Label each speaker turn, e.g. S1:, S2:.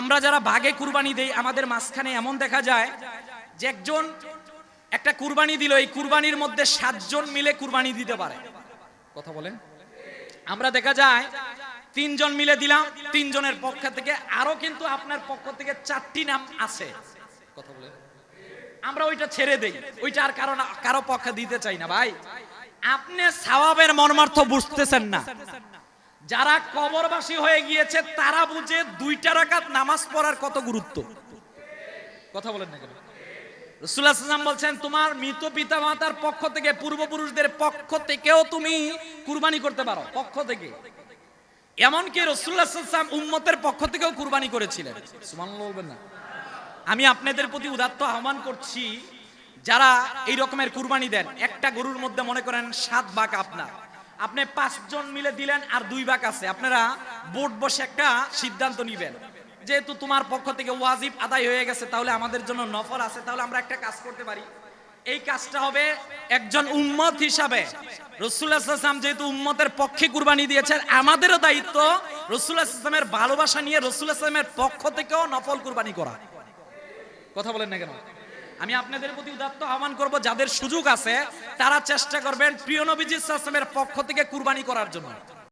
S1: আমরা যারা ভাগে কুরবানি দেই আমাদের মাঝখানে এমন দেখা যায় যে একজন একটা কুরবানি দিল, এই কুরবানির মধ্যে 7 জন মিলে কুরবানি দিতে পারে। কথা বলেন। আমরা দেখা যায় 3 জন মিলে দিলাম, 3 জনের পক্ষ থেকে, আরো কিন্তু আপনার পক্ষ থেকে 4টি নাম আছে। কথা বলেন। আমরা ওইটা ছেড়ে দেই, ওইটা আর কারো পক্ষে দিতে চাই না। ভাই আপনি সওয়াবের মর্মার্থ বুঝতেছেন না। যারা কবরবাসী হয়ে গিয়েছে তারা বুঝে 2টা রাকাত নামাজ পড়ার কত গুরুত্ব। কথা বলেন না কেন? রাসূলুল্লাহ সাল্লাল্লাহু আলাইহি ওয়াসাল্লাম বলছেন তোমার মৃত পিতামাতার পক্ষ থেকে, পূর্বপুরুষদের পক্ষ থেকেও তুমি কুরবানি করতে পারো, পক্ষ থেকে। এমনকি রাসূলুল্লাহ সাল্লাল্লাহু আলাইহি ওয়াসাল্লাম উম্মতের পক্ষ থেকেও কুরবানি করেছিলেন। সুবহানাল্লাহ বলবেন না? আমি আপনাদের প্রতি উদাত্ত আহ্বান করছি, যারা এই রকমের কুরবানি দেন, একটা গরুর মধ্যে মনে করেন 7 ভাগ আপনার, আপনি 5 জন মিলে দিলেন আর 2 ভাগ আছে, আপনারা বোর্ড বসে একটা সিদ্ধান্ত নেবেন, যেহেতু তোমার পক্ষ থেকে ওয়াজিব আদায় হয়ে গেছে, তাহলে আমাদের জন্য নফল আছে, তাহলে আমরা একটা কাজ করতে পারি। এই কাজটা হবে একজন উম্মত হিসাবে, রাসূলুল্লাহ সাল্লাল্লাহু আলাইহি ওয়াসাল্লাম যেহেতু উম্মতের পক্ষে কুরবানি দিয়েছেন, আমাদেরও দায়িত্ব রাসূলুল্লাহ সাল্লাল্লাহু আলাইহি ওয়াসাল্লামের ভালোবাসা নিয়ে রাসূলুল্লাহ সাল্লাল্লাহু আলাইহি ওয়াসাল্লামের পক্ষ থেকেও নফল কুরবানি করা। কথা বলেন না কেন? আমি আপনাদের প্রতি উদাত্ত আহ্বান করব, যাদের সুযোগ আছে তারা চেষ্টা করবেন প্রিয় নবীজি সাল্লাল্লাহু আলাইহি ওয়াসাল্লামের পক্ষ থেকে কুরবানি করার জন্য।